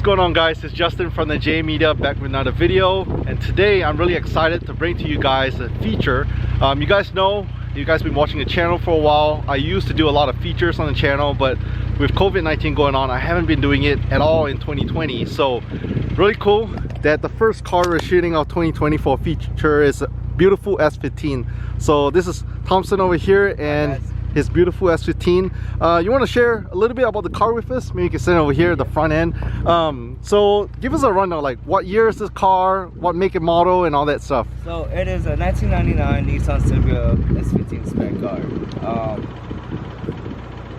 going on, guys? It's Justin from the J Media, back with another video, and today I'm really excited to bring to you guys a feature. You guys know, you guys been watching the channel for a while. I used to do a lot of features on the channel, but with COVID-19 going on, I haven't been doing it at all in 2020. So really cool that the first car we're shooting of 2020 for a feature is a beautiful S15. So this is Thompson over here and his beautiful S15. You want to share a little bit about the car with us? Maybe you can stand over here at the front end. So give us a rundown, like what year is this car, what make and model, and all that stuff. So it is a 1999 Nissan Silvia S15 spec car.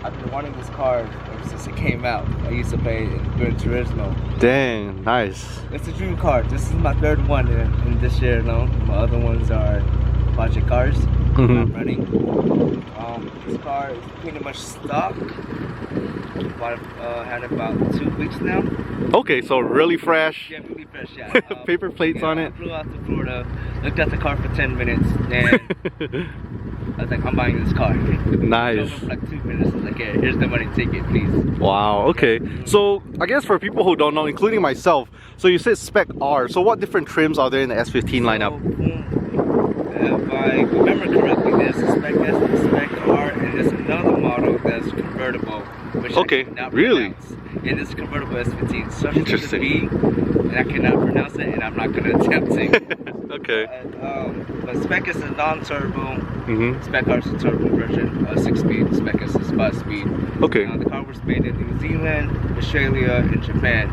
I've been wanting this car ever since it came out. I used to play in Gran Turismo. Dang, nice. It's a dream car. This is my third one in this year now. My other ones are budget cars. I'm running. This car is pretty much stock. But had about 2 weeks now. Okay, so really fresh. Yeah, really fresh. Yeah. Paper plates on it. I flew out to Florida, looked at the car for 10 minutes, and I was like, I'm buying this car. Nice. For like 2 minutes. I was like, yeah, here's the money, take it, please. Wow. Okay. So I guess for people who don't know, including myself, so you said Spec R. So what different trims are there in the S15 lineup? If I remember correctly, there's a Spec S and a Spec R, and there's another model that's convertible, which I cannot really? pronounce. It is convertible S15. So Interesting. B, and I cannot pronounce it, and I'm not going to attempt to. Okay. But Spec is a non-turbo. Spec R is a turbo version, 6-speed. Spec S is 5-speed. Okay. The car was made in New Zealand, Australia, and Japan.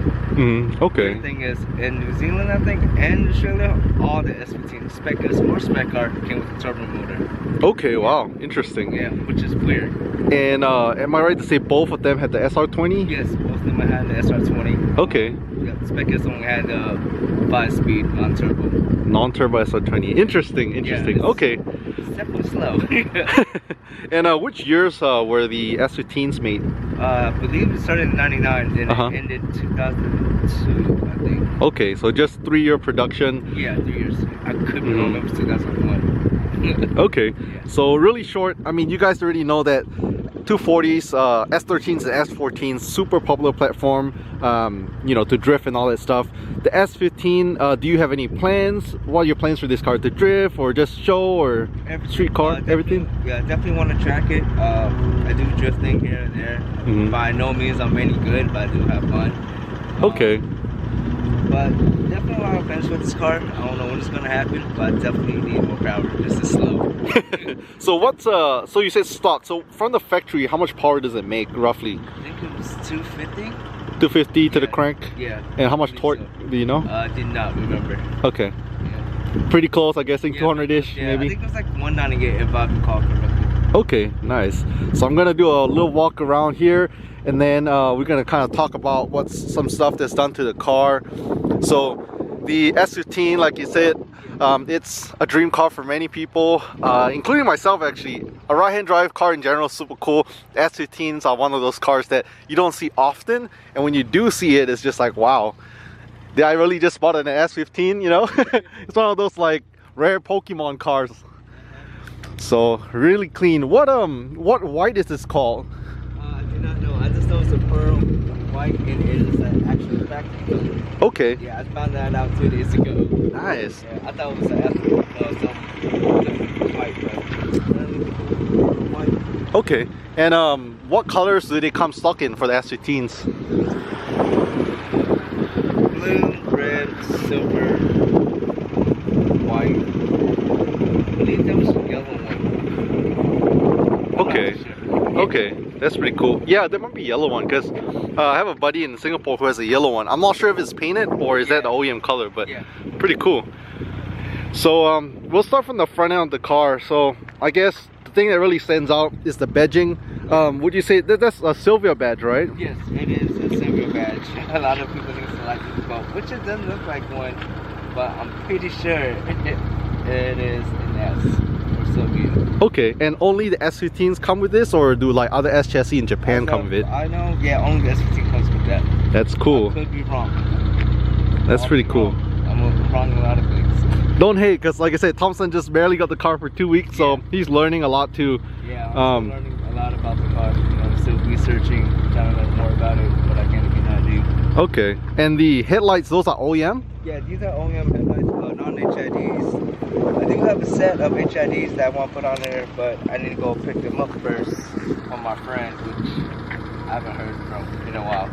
Okay. The thing is, in New Zealand, I think, and Australia, all the S15 Spec S or Spec R came with a turbo motor. Okay. Wow. Interesting. Yeah, which is weird. And am I right to say both of them had the SR20? Yes, both of them had the SR20. Okay. Yeah, Spec S only had the 5-speed non-turbo. Non-turbo SR20. Interesting. Interesting. Yeah, okay. It's definitely slow. And which years were the S15s made? I believe it started in 99, then it ended in 2002, I think. Okay, so just 3-year production. Yeah, 3 years. I could be wrong, it was 2001. Okay, yeah. So really short. I mean, you guys already know that 240s, S13s and S14s, super popular platform, you know, to drift and all that stuff. The S15, do you have any plans? What are your plans for this car? To drift or just show or street car, everything? Yeah, definitely want to track it. I do drifting here and there. By no means I'm any good, but I do have fun. Okay. But definitely a lot of plans with this car. I don't know when it's gonna happen, but I definitely need more power. This is slow. So what's so you said stock. So from the factory, how much power does it make roughly? I think it was 250. 250 to the crank? Yeah. And how much torque do you know? I did not remember. Okay. Yeah. Pretty close, I guess, 200-ish maybe? I think it was like 198 if I recall correctly. Okay, nice. So I'm gonna do a little walk around here, and then we're gonna kind of talk about what's some stuff that's done to the car. So the S15, like you said, it's a dream car for many people, including myself actually. A right-hand drive car in general is super cool. S15s are one of those cars that you don't see often, and when you do see it, it's just like, wow, did I really just bought an S15, you know? It's one of those like rare Pokemon cars. So really clean. What white is this called? I do not know. I just know it's a pearl white, and it is an actual factory color. Okay. Yeah, I found that out 2 days ago. Nice. Yeah, I thought it was an some white, but white. Okay. And what colors do they come stock in for the S15s? Blue, red, silver, white. I believe there was a yellow one. Okay. Okay, that's pretty cool. Yeah, there might be a yellow one because I have a buddy in Singapore who has a yellow one. I'm not sure if it's painted or is that the OEM color, but pretty cool. So we'll start from the front end of the car. So I guess the thing that really stands out is the badging. Would you say that's a Silvia badge, right? Yes, it is a Silvia badge. A lot of people think it's like this boat, which it doesn't look like one, but I'm pretty sure it is an S. Okay, and only the S15s come with this, or do like other S chassis in Japan come with it? I know, yeah, only the S15 comes with that. That's cool. I could be wrong. That's pretty cool. I'm wrong in a lot of things. Don't hate, because like I said, Thompson just barely got the car for 2 weeks, so he's learning a lot too. Yeah, I'm still learning a lot about the car. You know, I'm still researching, trying to learn more about it, but I can't do. Okay. And the headlights, those are OEM? Yeah, these are OEM headlights, non-HIDs. I do have a set of HIDs that I want to put on there, but I need to go pick them up first from my friend, which I haven't heard from in a while.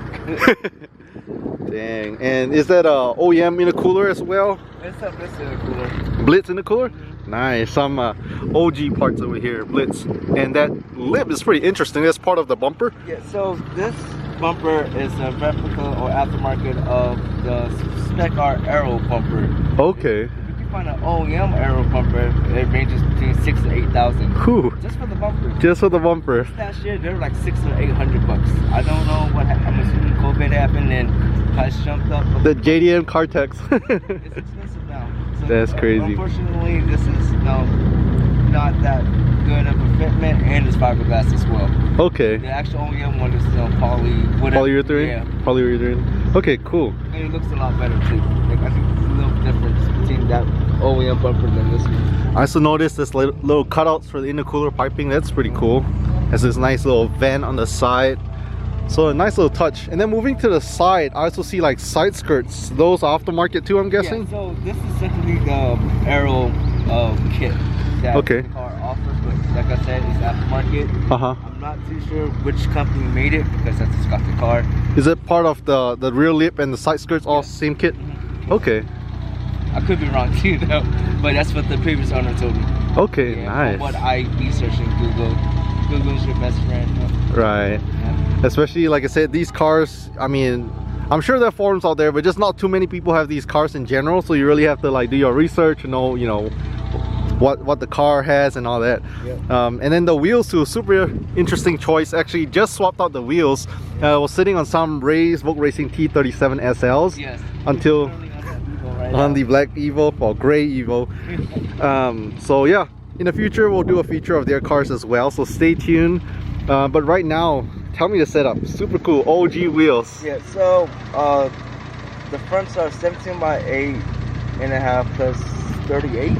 Dang. And is that a OEM intercooler as well? It's a Blitz intercooler. Blitz intercooler? Nice. Some OG parts over here, Blitz. And that lip is pretty interesting. That's part of the bumper? Yeah, so this bumper is a replica or aftermarket of the Spec R Aero bumper. Okay. If you can find an OEM Aero bumper, it ranges between 6,000 to 8,000. Whew. Just for the bumper. Just for the bumper. Last year, they were like $600 or $800. I don't know what happened. I'm assuming COVID happened and price jumped up. The JDM Cartex. It's expensive now. So, that's crazy. Unfortunately, this is not that good of a fitment, and it's fiberglass as well. Okay. The actual OEM one is polyurethane? Yeah. Polyurethane. Okay, cool. And it looks a lot better too. Like, I think there's a little difference between that OEM bumper than this one. I also noticed this little cutouts for the intercooler piping. That's pretty cool. Has this nice little vent on the side. So a nice little touch. And then moving to the side, I also see like side skirts. Those are aftermarket too, I'm guessing? Yeah, so this is essentially the Aero kit that okay. the car offers, but like I said, it's aftermarket. I'm not too sure which company made it because I just got the car. Is it part of the rear lip and the side skirts all same kit? Okay. I could be wrong too though, but that's what the previous owner told me. Okay, yeah, nice. From what I researched in Google. Google's your best friend. Right. Yeah. Especially like I said, these cars, I mean, I'm sure there are forums out there, but just not too many people have these cars in general, so you really have to like do your research and know, you know, what the car has and all that. Yep. And then the wheels too, super interesting choice. Actually just swapped out the wheels. I was sitting on some Vogue Racing T37 SLs. Yes. Until on the black Evo or gray Evo. So yeah, in the future we'll do a feature of their cars as well, so stay tuned. But right now, tell me the setup. Super cool OG wheels. Yeah, so the fronts are 17 by 8.5 plus 38,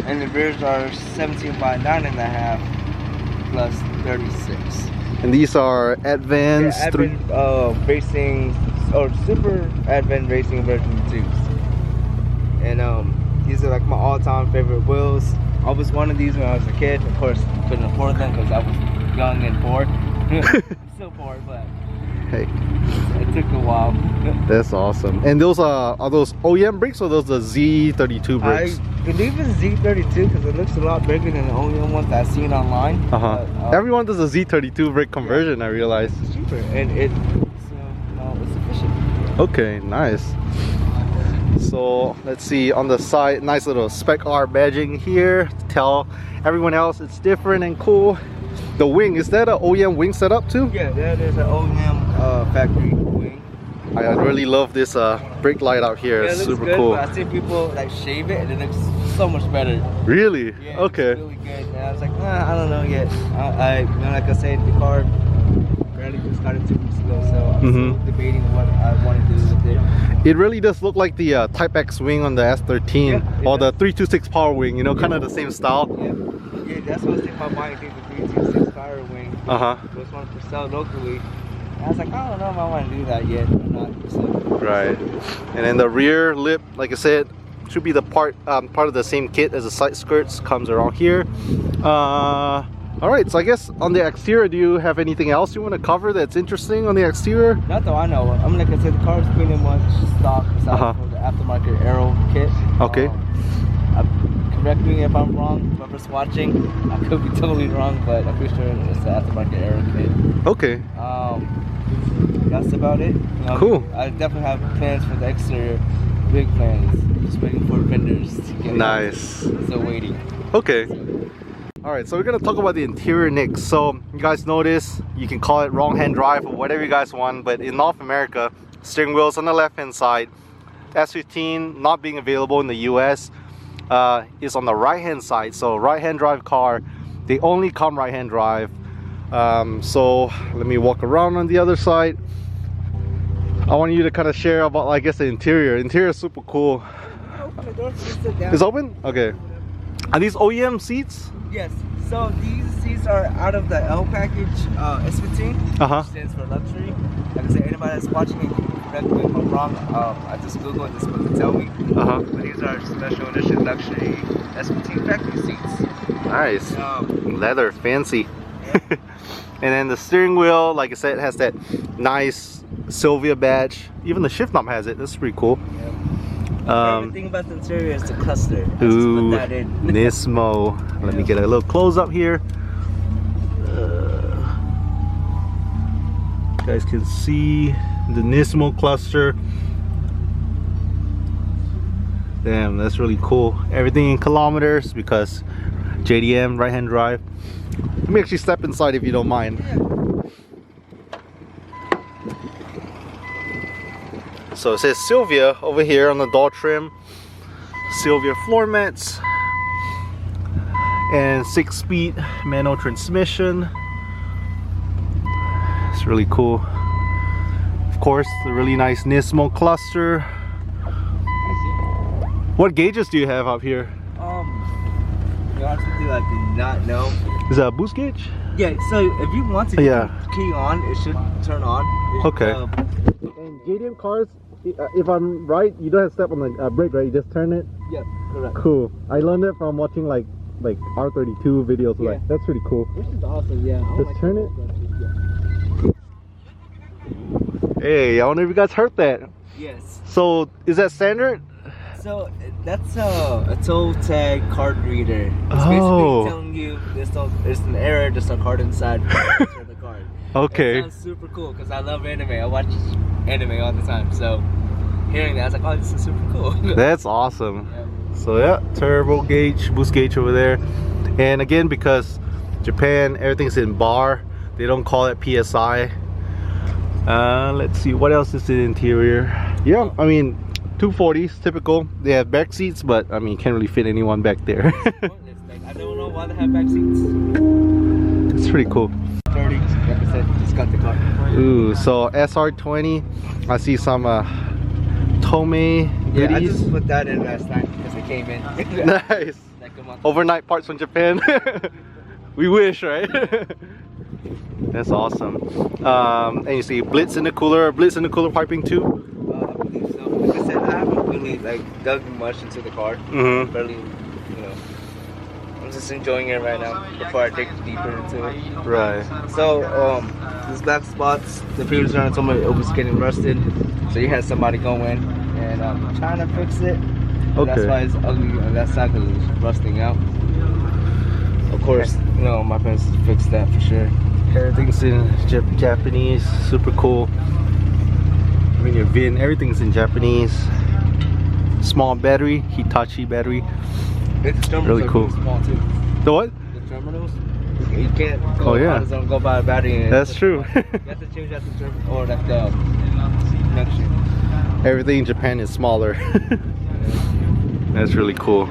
and the rears are 17 by 9.5 plus 36. And these are Advanced, yeah, Advent Racing or Super Advent Racing version 2s. And these are like my all-time favorite wheels. I always wanted these when I was a kid. Of course, couldn't afford them because I was young and poor. Still poor, but hey, it took a while. That's awesome. And those are those OEM brakes or those the Z32 brakes? I believe it's Z32 because it looks a lot bigger than the OEM ones that I've seen online. Everyone does a Z32 brake conversion, yeah. I realized. It's cheaper and it's efficient. Okay, nice. So let's see on the side, nice little Spec R badging here to tell everyone else it's different and cool. The wing, is that an OEM wing setup too? Yeah, that is an OEM factory wing. I really love this brake light out here. Yeah, it's super good, cool. But I see people like shave it and it looks so much better. Really? Yeah, okay. It's really good. And I was like, I don't know yet. I like I said, the car barely just got it 2 weeks ago, so I'm still debating what I want to do with it. It really does look like the Type X wing on the S13 or the 326 Power Wing, you know, kind of the same style. Yeah, that's what I was thinking about buying, the 326 Power Wing. Was one for sale locally. And I was like, I don't know if I want to do that yet or not. So, right. And then the rear lip, like I said, should be the part of the same kit as the side skirts. Comes around here. All right, so I guess on the exterior, do you have anything else you want to cover that's interesting on the exterior? Not that I know. I mean, like I said, the car is pretty much stock aside from the aftermarket Aero kit. Okay. Correct me if I'm wrong, whoever's watching. I could be totally wrong, but I'm pretty sure it's the aftermarket Aero kit. Okay. That's about it. Cool. I definitely have plans for the exterior, big plans. Just waiting for vendors to get nice. Still waiting. Okay. Alright, so we're going to talk about the interior next. So you guys notice, you can call it wrong hand drive or whatever you guys want, but in North America, steering wheel's on the left hand side. S15 not being available in the US is on the right hand side. So right hand drive car, they only come right hand drive. So let me walk around on the other side. I want you to kind of share about, I guess, the interior. Interior is super cool. Open the door, sit down. It's open? Okay. Are these OEM seats? Yes. So these seats are out of the L package S15, which stands for luxury. Like I said, anybody that's watching it, correct me if I'm wrong. I just googled this book to tell me. But these are special edition luxury S15 factory seats. Nice. Leather, fancy. Yeah. And then the steering wheel, like I said, has that nice Silvia badge. Even the shift knob has it. That's pretty cool. Yep. The thing about the interior is the cluster. I just put that in. Nismo. Let me get a little close up here. You guys can see the Nismo cluster. Damn, that's really cool. Everything in kilometers because JDM right hand drive. Let me actually step inside if you don't mind. So it says Silvia over here on the door trim. Silvia floor mats. And 6-speed manual transmission. It's really cool. Of course, the really nice Nismo cluster. What gauges do you have up here? To be honest with you, I do not know. Is that a boost gauge? Yeah, so if you want to key on, it should turn on. Okay. And JDM cars, if I'm right, you don't have to step on the brake, right? You just turn it? Yep, correct. Cool. I learned it from watching like R32 videos. Yeah. Like, that's pretty cool. Which is awesome, yeah. Just turn it. Hey, I wonder if you guys heard that. Yes. So, is that standard? So, that's a toe tag card reader. It's basically telling you there's an error, there's a card inside for the card. Okay. It sounds super cool because I love anime. I watch anime all the time. So, hearing that, I was like, oh, this is super cool. That's awesome. Yep. So yeah, turbo gauge, boost gauge over there. And again, because Japan, everything's in bar, they don't call it PSI. Let's see, what else is in the interior? Yeah, I mean, 240s, typical. They have back seats, but I mean, can't really fit anyone back there. I don't know why they have back seats. It's pretty cool. 30, like I said, just got the car. Ooh, so SR20. I see some Tomei goodies. Yeah, I just put that in last night because it came in. Nice. Like a month. Overnight parts from Japan. We wish, right? That's awesome. And you see Blitz in the cooler piping too? I believe so. Like I said, I haven't really dug much into the car. Barely, I'm just enjoying it right now before I dig deeper into it. Right. So, these black spots, the previous owner told me it was getting rusted. So you had somebody go in and trying to fix it. And that's why it's ugly on that side because it's rusting out. Of course, my parents fixed that for sure. Everything's in Japanese, super cool. I mean, your VIN, everything's in Japanese. Small battery, Hitachi battery. The terminals really cool. Really small too. The what? The terminals. You can't go buy a battery. That's true. You have to change that to terminal or like the connection. Everything in Japan is smaller. That's really cool.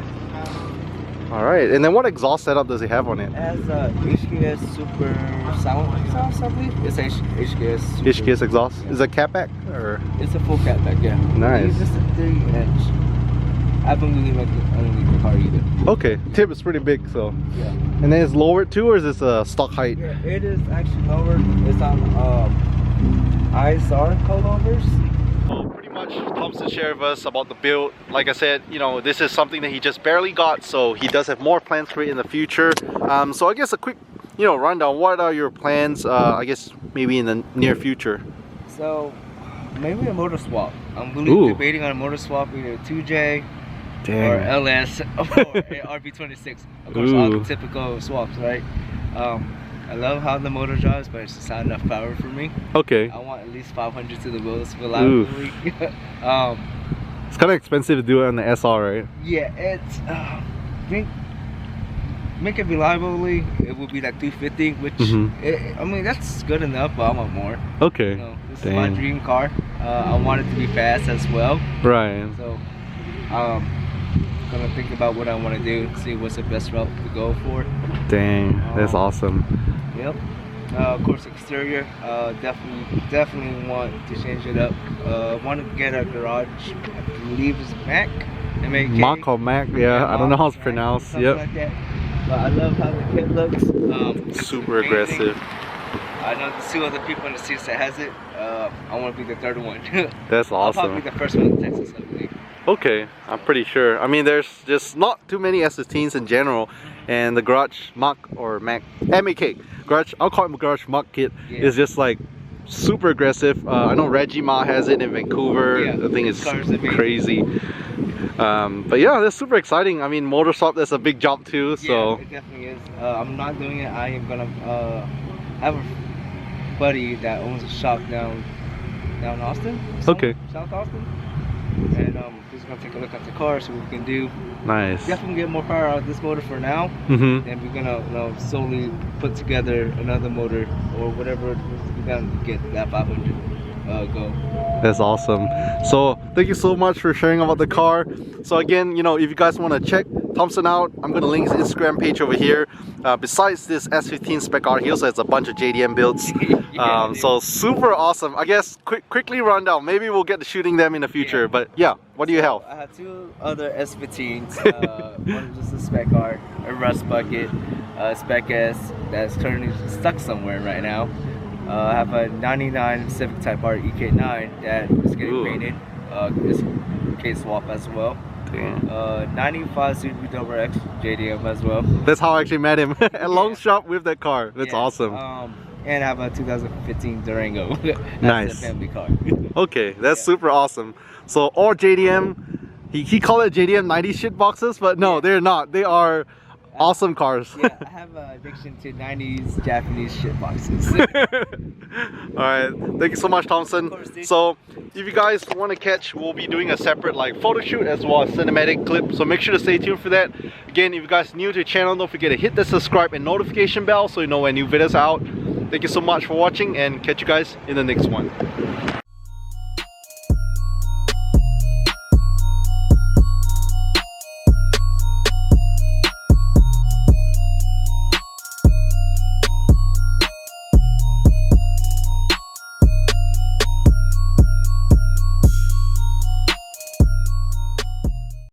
Alright, and then what exhaust setup does it have on it? It has HKS Super Sound exhaust, I believe. It's HKS Super. HKS exhaust? Yeah. Is it catback? Or? It's a full catback, yeah. Nice. It's just a 3-inch. I haven't really looked underneath the car either. Okay, tip is pretty big, so. Yeah. And then it's lowered too, or is this a stock height? Yeah, it is actually lowered. It's on ISR coilovers. Well, pretty much Thompson shared with us about the build. Like I said, this is something that he just barely got, so he does have more plans for it in the future. So I guess a quick, rundown. What are your plans? I guess maybe in the near future. So maybe a motor swap. I'm really debating on a motor swap, either 2J or LS or RB26. Of course, all the typical swaps, right? I love how the motor drives, but it's just not enough power for me. Okay. I want at least 500 to the wheels reliability. It's kind of expensive to do it on the SR, right? Yeah, it's make it reliably. It would be like 250, which I mean that's good enough, but I want more. Okay. This is my dream car. I want it to be fast as well. Right. So, gonna think about what I want to do, see what's the best route to go for. Dang, that's awesome. Yep. Of course, exterior. Definitely want to change it up. Want to get a garage. I believe it's Mac. Mac or Mac? Yeah, I don't know how it's pronounced. Yep. Like that. But I love how the kit looks. Super aggressive. I know the 2 other people in the seats that has it. I want to be the 3rd one. That's awesome. I'll probably be the first one in Texas, I believe. Okay, I'm pretty sure. I mean, there's just not too many S15s in general, and the Garage Mach or Mac MAK Garage, I'll call it Garage Mach kit, is just like super aggressive. I know Reggie Ma has it in Vancouver. Yeah, I think it's crazy. But yeah, that's super exciting. I mean, motor swap, that's a big job too. So yeah, it definitely is. I'm not doing it. I am gonna have a buddy that owns a shop down Austin. Okay. South Austin. And he's gonna take a look at the car, see what we can do. Nice. Definitely get more power out of this motor for now. And we're gonna slowly put together another motor or whatever we're gonna get that 500 go. That's awesome. So thank you so much for sharing about the car. So again, you know, if you guys want to check Thompson out, I'm going to link his Instagram page over here. Besides this S15 spec car, he also has a bunch of JDM builds. So super awesome. I guess quickly run down. Maybe we'll get to shooting them in the future. But yeah, what do you have? I have 2 other S15s. One is just a spec car, a rust bucket, spec S that's currently stuck somewhere right now. I have a 99 Civic Type R EK9 that is getting painted. It's case swap as well. 95 CB X JDM as well. That's how I actually met him. At Long Shop with that car. That's awesome. And I have a 2015 Durango. Nice. A family car. Okay, that's super awesome. So all JDM, he called it JDM 90 shit boxes, but no, they're not. They are awesome cars. Yeah, I have an addiction to 90s Japanese shit boxes. Alright, thank you so much, Thompson. So if you guys want to catch, we'll be doing a separate like photo shoot as well as cinematic clip, so make sure to stay tuned for that. Again, if you guys are new to the channel, don't forget to hit the subscribe and notification bell so you know when new videos are out. Thank you so much for watching, and catch you guys in the next one.